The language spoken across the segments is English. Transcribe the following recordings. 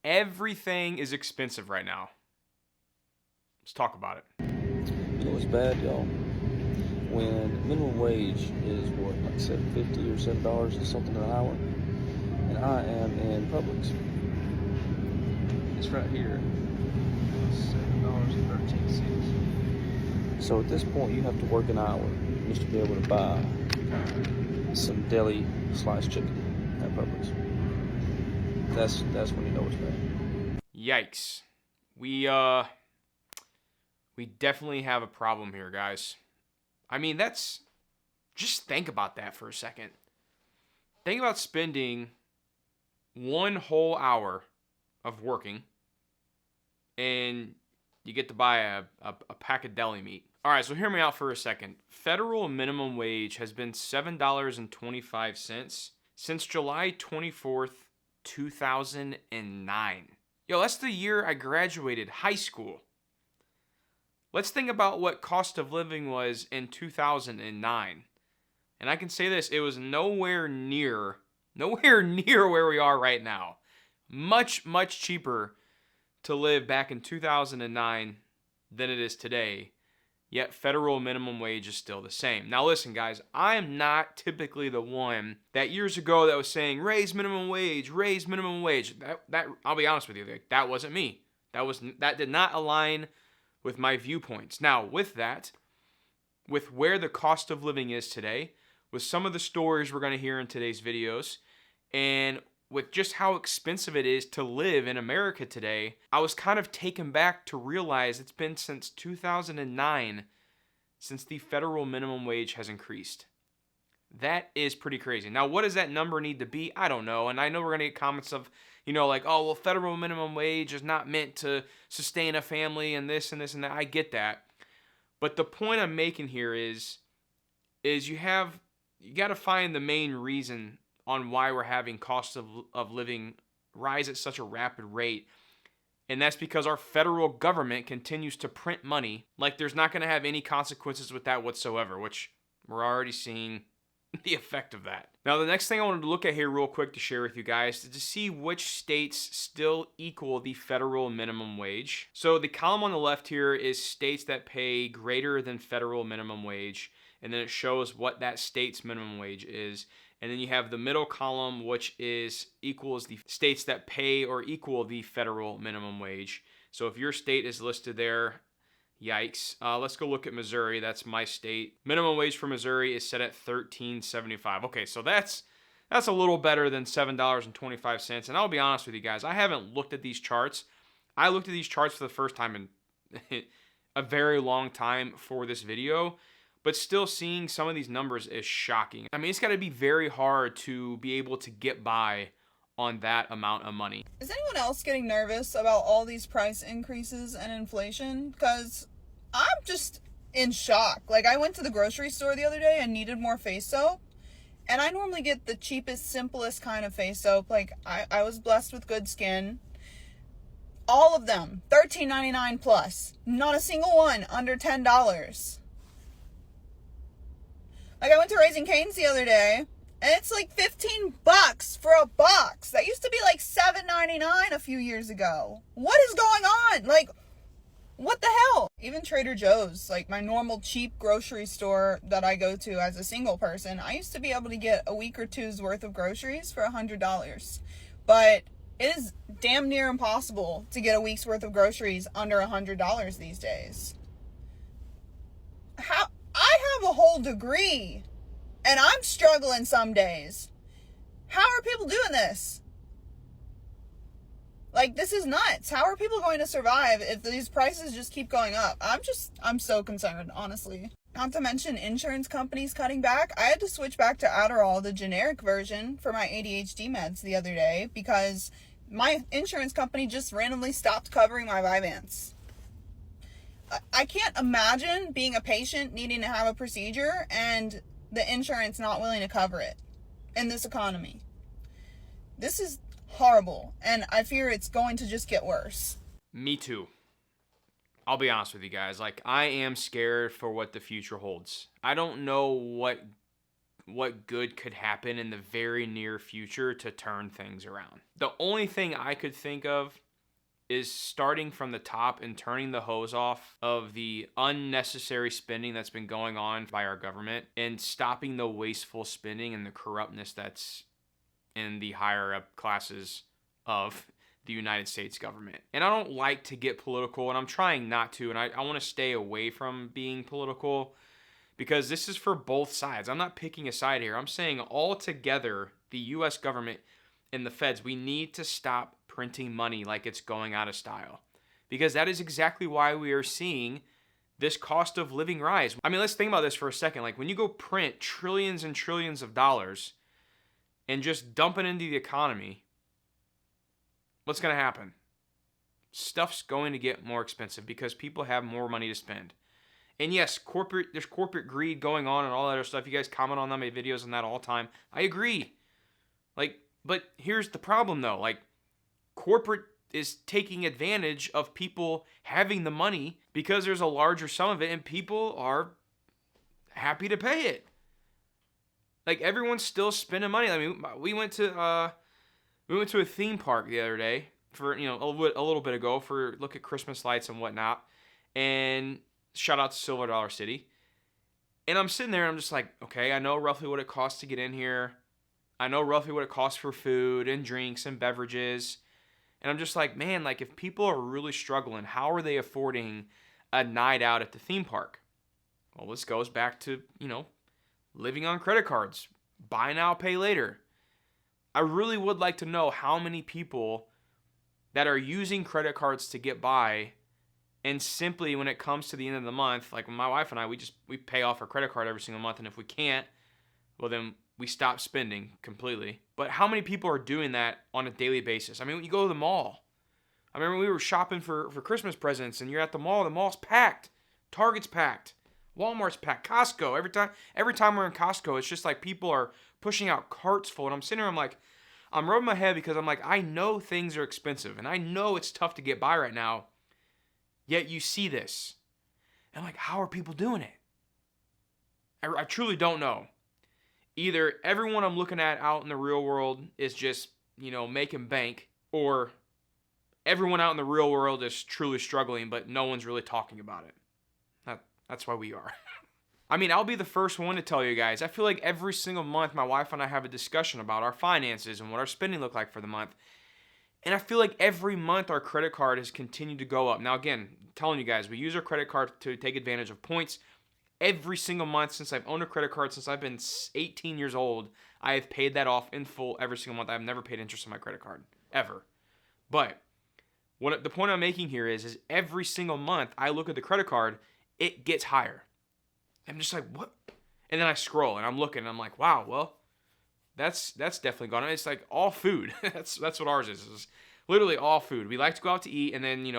Everything is expensive right now. Let's talk about it. You know what's bad, y'all? When minimum wage is what, like I said, $50 or $7 or something an hour, and I am in Publix. It's right here, $7.13. So at this point, you have to work an hour just to be able to buy some deli sliced chicken at Publix. That's when you know it's bad. Yikes. We definitely have a problem here, guys. I mean, just think about that for a second. Think about spending one whole hour of working and you get to buy a pack of deli meat. All right, so hear me out for a second. Federal minimum wage has been $7.25 since July 24th, 2009. Yo, that's the year I graduated high school. Let's think about what cost of living was in 2009. And I can say this, it was nowhere near where we are right now. Much, much cheaper to live back in 2009 than it is today. Yet federal minimum wage is still the same. Now listen, guys, I am not typically the one that years ago that was saying raise minimum wage, raise minimum wage. That I'll be honest with you, that wasn't me. That did not align with my viewpoints. Now, with that, with where the cost of living is today, with some of the stories we're going to hear in today's videos, and with just how expensive it is to live in America today, I was kind of taken back to realize it's been since 2009 since the federal minimum wage has increased. That is pretty crazy. Now, what does that number need to be? I don't know. And I know we're going to get comments of, like, oh, well, federal minimum wage is not meant to sustain a family and this and this and that. I get that. But the point I'm making here is you got to find the main reason on why we're having cost of living rise at such a rapid rate. And that's because our federal government continues to print money like there's not going to have any consequences with that whatsoever, which we're already seeing the effect of that. Now, the next thing I wanted to look at here real quick to share with you guys is to see which states still equal the federal minimum wage. So the column on the left here is states that pay greater than federal minimum wage, and then it shows what that state's minimum wage is. And then you have the middle column, which equals the states that pay or equal the federal minimum wage. So if your state is listed there, yikes. Let's go look at Missouri. That's my state. Minimum wage for Missouri is set at $13.75. Okay, so that's a little better than $7.25. And I'll be honest with you guys, I haven't looked at these charts. I looked at these charts for the first time in a very long time for this video. But still seeing some of these numbers is shocking. I mean, it's got to be very hard to be able to get by on that amount of money. Is anyone else getting nervous about all these price increases and inflation? Because I'm just in shock. Like, I went to the grocery store the other day and needed more face soap. And I normally get the cheapest, simplest kind of face soap. Like, I was blessed with good skin. All of them, $13.99 plus. Not a single one under $10. Like, I went to Raising Cane's the other day, and it's like $15 for a box. That used to be like $7.99 a few years ago. What is going on? Like, what the hell? Even Trader Joe's, like my normal cheap grocery store that I go to as a single person, I used to be able to get a week or two's worth of groceries for $100. But it is damn near impossible to get a week's worth of groceries under $100 these days. I have a whole degree, and I'm struggling some days. How are people doing this? Like, this is nuts. How are people going to survive if these prices just keep going up? I'm so concerned, honestly. Not to mention insurance companies cutting back. I had to switch back to Adderall, the generic version, for my ADHD meds the other day because my insurance company just randomly stopped covering my Vyvanse. I can't imagine being a patient needing to have a procedure and the insurance not willing to cover it in this economy. This is horrible, and I fear it's going to just get worse. Me too. I'll be honest with you guys. Like, I am scared for what the future holds. I don't know what what good could happen in the very near future to turn things around. The only thing I could think of is starting from the top and turning the hose off of the unnecessary spending that's been going on by our government and stopping the wasteful spending and the corruptness that's in the higher up classes of the United States government. And I don't like to get political, and I'm trying not to, and I want to stay away from being political because this is for both sides. I'm not picking a side here. I'm saying all together, the U.S. government and the feds, we need to stop printing money like it's going out of style, because that is exactly why we are seeing this cost of living rise. I mean, let's think about this for a second. Like when you go print trillions and trillions of dollars and just dump it into the economy, what's going to happen? Stuff's going to get more expensive because people have more money to spend. And yes, there's corporate greed going on and all that other stuff. You guys comment on my videos on that all the time. I agree. But here's the problem though. Corporate is taking advantage of people having the money because there's a larger sum of it and people are happy to pay it. Everyone's still spending money. I mean, we went to a theme park the other day for, a little bit ago for look at Christmas lights and whatnot. And shout out to Silver Dollar City. And I'm sitting there and I'm just like, okay, I know roughly what it costs to get in here. I know roughly what it costs for food and drinks and beverages. And I'm just like, man, if people are really struggling, how are they affording a night out at the theme park? Well, this goes back to, living on credit cards, buy now, pay later. I really would like to know how many people that are using credit cards to get by, and simply when it comes to the end of the month, like my wife and I, we pay off our credit card every single month, and if we can't, well then we stop spending completely. But how many people are doing that on a daily basis? I mean, when you go to the mall, I remember we were shopping for Christmas presents, and you're at the mall's packed, Target's packed, Walmart's packed, Costco. Every time we're in Costco, it's just like people are pushing out carts full, and I'm sitting there, I'm rubbing my head because I'm like, I know things are expensive, and I know it's tough to get by right now, yet you see this. And I'm like, how are people doing it? I truly don't know. Either everyone I'm looking at out in the real world is just, making bank, or everyone out in the real world is truly struggling, but no one's really talking about it. That's why we are. I mean, I'll be the first one to tell you guys, I feel like every single month my wife and I have a discussion about our finances and what our spending look like for the month. And I feel like every month our credit card has continued to go up. Now again, I'm telling you guys, we use our credit card to take advantage of points. Every single month since I've owned a credit card, since I've been 18 years old, I have paid that off in full every single month. I've never paid interest on my credit card, ever. But the point I'm making here is every single month I look at the credit card, it gets higher. I'm just like, what? And then I scroll and I'm looking and I'm like, wow, well, that's definitely gone. It's like all food. That's what ours is. It's literally all food. We like to go out to eat and then,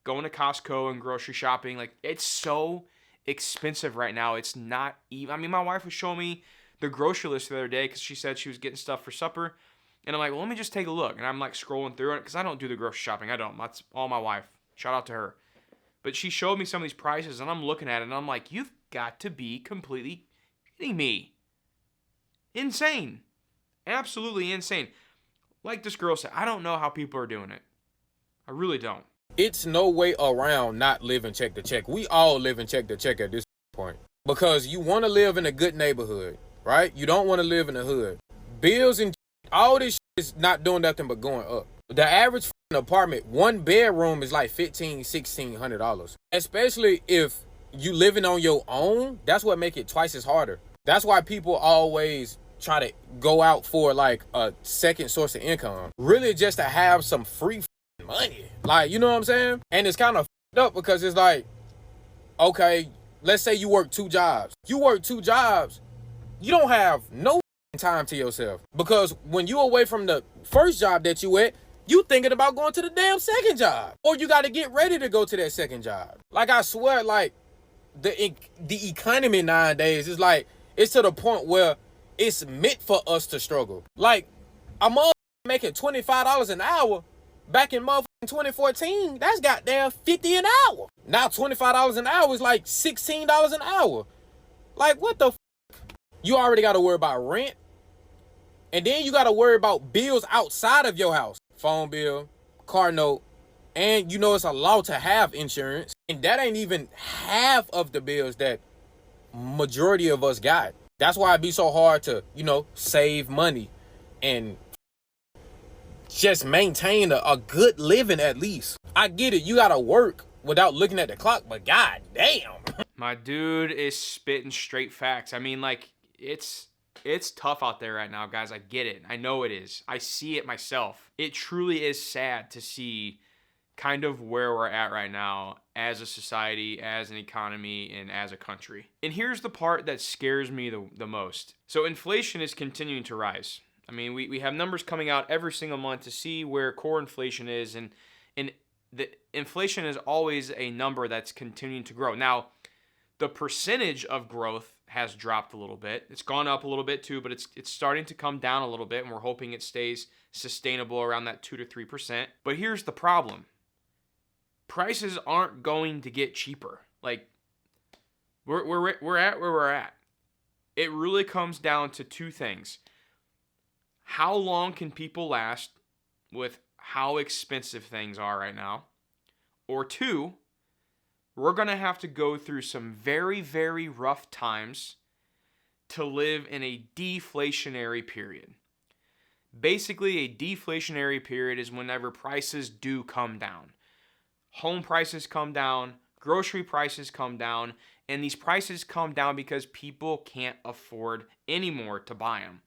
going to Costco and grocery shopping. It's so expensive right now. It's not even, I mean, my wife was showing me the grocery list the other day because she said she was getting stuff for supper. And I'm like, well, let me just take a look. And I'm scrolling through it because I don't do the grocery shopping. I don't. That's all my wife. Shout out to her. But she showed me some of these prices, and I'm looking at it, and I'm like, you've got to be completely kidding me. Insane. Absolutely insane. Like this girl said, I don't know how people are doing it. I really don't. It's no way around not living check to check. We all live in check to check at this point. Because you want to live in a good neighborhood, right? You don't want to live in the hood. Bills and all this is not doing nothing but going up. The average apartment, one bedroom is like $1,500-$1,600. Especially if you living on your own, that's what make it twice as harder. That's why people always try to go out for a second source of income. Really just to have some free money. You know what I'm saying? And it's kind of up because it's okay, let's say you work 2 jobs. You work 2 jobs, you don't have no time to yourself. Because when you away from the first job that you at, you thinking about going to the damn second job. Or you got to get ready to go to that second job. I swear, the economy nowadays is it's to the point where it's meant for us to struggle. I'm making $25 an hour back in motherfucking 2014. That's goddamn $50 an hour. Now $25 an hour is $16 an hour. What the f? You already got to worry about rent. And then you got to worry about bills outside of your house. Phone bill, car note, and you know it's a law to have insurance. And that ain't even half of the bills that majority of us got. That's why it be so hard to, save money and just maintain a good living at least. I get it. You got to work without looking at the clock, but god damn. My dude is spitting straight facts. I mean, like, it's tough out there right now, guys. I get it. I know it is. I see it myself. It truly is sad to see kind of where we're at right now as a society, as an economy, and as a country. And here's the part that scares me the most. So inflation is continuing to rise. I mean, we have numbers coming out every single month to see where core inflation is, and the inflation is always a number that's continuing to grow. Now, the percentage of growth has dropped a little bit. It's gone up a little bit too, but it's starting to come down a little bit, and we're hoping it stays sustainable around that 2 to 3%. But here's the problem. Prices aren't going to get cheaper. Like, we're at where we're at. It really comes down to two things. How long can people last with how expensive things are right now? Or two, we're going to have to go through some very, very rough times to live in a deflationary period. Basically, a deflationary period is whenever prices do come down. Home prices come down, grocery prices come down, and these prices come down because people can't afford anymore to buy them.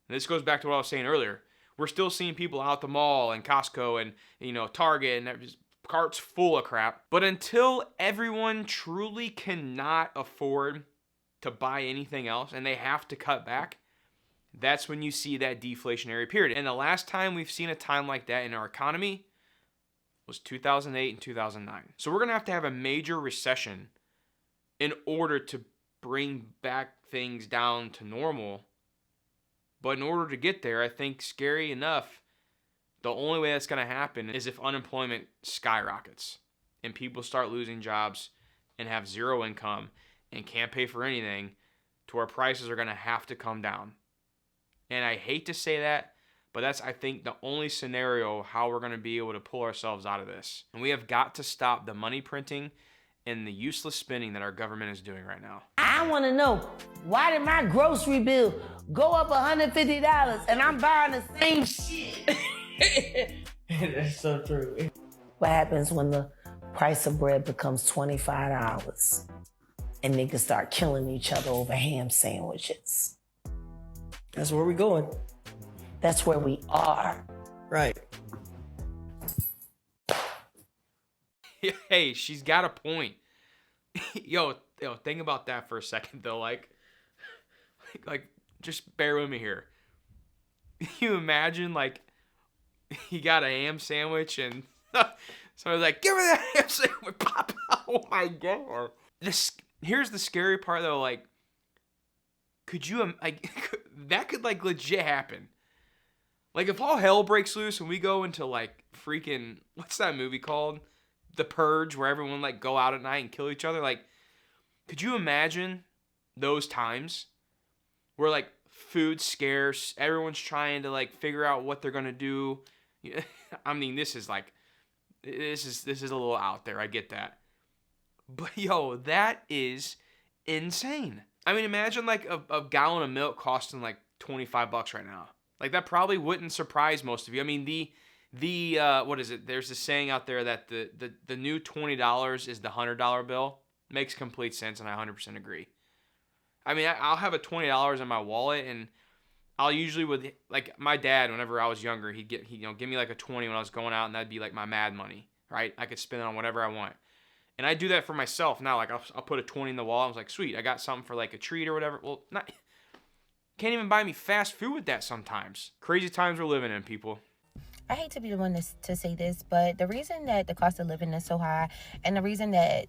And this goes back to what I was saying earlier. We're still seeing people out the mall and Costco and Target and carts full of crap. But until everyone truly cannot afford to buy anything else and they have to cut back, that's when you see that deflationary period. And the last time we've seen a time like that in our economy was 2008 and 2009. So we're going to have a major recession in order to bring back things down to normal. But in order to get there, I think, scary enough, the only way that's going to happen is if unemployment skyrockets and people start losing jobs and have zero income and can't pay for anything, to where prices are going to have to come down. And I hate to say that, but that's, I think, the only scenario how we're going to be able to pull ourselves out of this. And we have got to stop the money printing and the useless spending that our government is doing right now. I want to know, why did my grocery bill go up $150 and I'm buying the same shit? That's so true. What happens when the price of bread becomes $25 and niggas start killing each other over ham sandwiches? That's where we're going. That's where we are. Right. Hey, she's got a point. Yo, think about that for a second though. Like, just bear with me here. You imagine, like, you got a ham sandwich and someone's like, give me that ham sandwich, pop. Oh my god. Here's the scary part though. Like, could you that could like legit happen. Like, if all hell breaks loose and we go into like freaking, what's that movie called? The Purge, where everyone like go out at night and kill each other. Like, could you imagine those times where like food's scarce, everyone's trying to like figure out what they're gonna do? I mean, this is a little out there. I get that, but yo, that is insane. I mean, imagine like a gallon of milk costing like $25 right now. Like, that probably wouldn't surprise most of you. I mean, the what is it? There's this saying out there that the new $20 is the $100 bill. Makes complete sense, and I 100% agree. I mean, I'll have a $20 in my wallet, and I'll usually with like my dad, whenever I was younger, he'd give me like a 20 when I was going out, and that'd be like my mad money, right? I could spend it on whatever I want. And I do that for myself now. Like, I'll put a 20 in the wall. I was like, sweet, I got something for like a treat or whatever. Well, can't even buy me fast food with that sometimes. Crazy times we're living in, people. I hate to be the one to say this, but the reason that the cost of living is so high and the reason that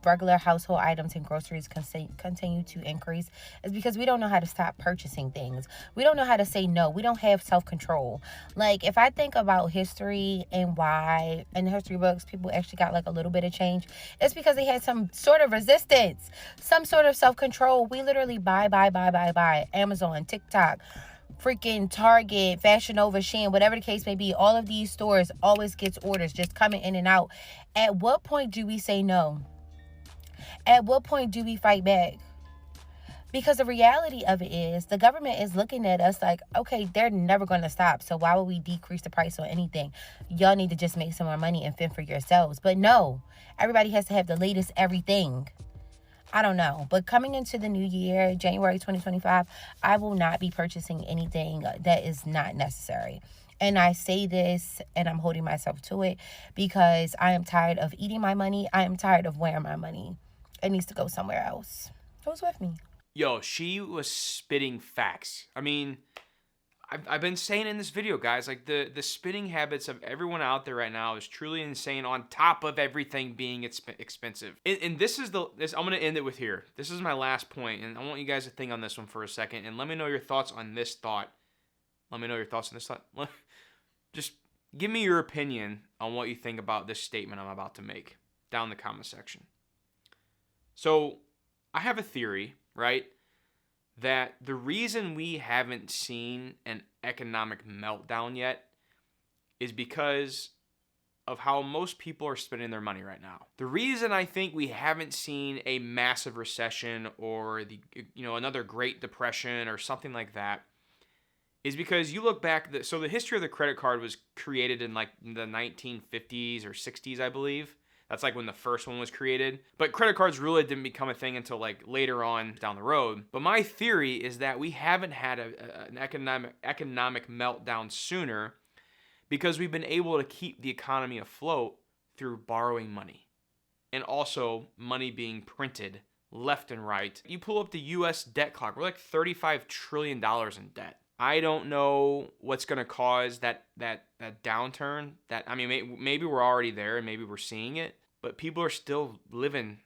regular household items and groceries continue to increase is because we don't know how to stop purchasing things. We don't know how to say no. We don't have self-control. Like, if I think about history and why in the history books people actually got like a little bit of change, it's because they had some sort of resistance, some sort of self-control. We literally buy. Amazon, TikTok, freaking Target, Fashion Nova, Shein, whatever the case may be. All of these stores always gets orders just coming in and out. At what point do we say no? At what point do we fight back? Because the reality of it is the government is looking at us like, okay, they're never going to stop. So why would we decrease the price on anything? Y'all need to just make some more money and fend for yourselves. But no, everybody has to have the latest everything. I don't know. But coming into the new year, January 2025, I will not be purchasing anything that is not necessary. And I say this and I'm holding myself to it because I am tired of eating my money. I am tired of wearing my money. It needs to go somewhere else. Who's with me? Yo, she was spitting facts. I mean, I've been saying in this video, guys, like the spending habits of everyone out there right now is truly insane on top of everything being expensive. And this is I'm going to end it with here. This is my last point, and I want you guys to think on this one for a second, and let me know your thoughts on this thought. Just give me your opinion on what you think about this statement I'm about to make down in the comment section. So, I have a theory, right, that the reason we haven't seen an economic meltdown yet is because of how most people are spending their money right now. The reason I think we haven't seen a massive recession or another Great Depression or something like that is because you look back, so the history of the credit card was created in like the 1950s or 60s, I believe. That's like when the first one was created. But credit cards really didn't become a thing until like later on down the road. But my theory is that we haven't had an economic meltdown sooner because we've been able to keep the economy afloat through borrowing money. And also money being printed left and right. You pull up the US debt clock, we're like $35 trillion in debt. I don't know what's going to cause that downturn. Maybe we're already there and maybe we're seeing it, but people are still living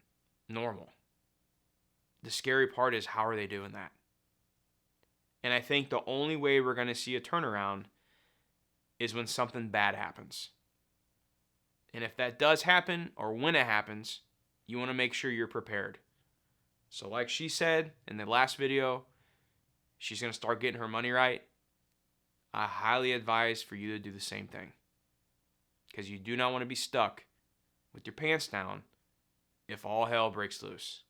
normal. The scary part is, how are they doing that? And I think the only way we're going to see a turnaround is when something bad happens. And if that does happen, or when it happens, you want to make sure you're prepared. So like she said in the last video, she's going to start getting her money right. I highly advise for you to do the same thing. Because you do not want to be stuck with your pants down if all hell breaks loose.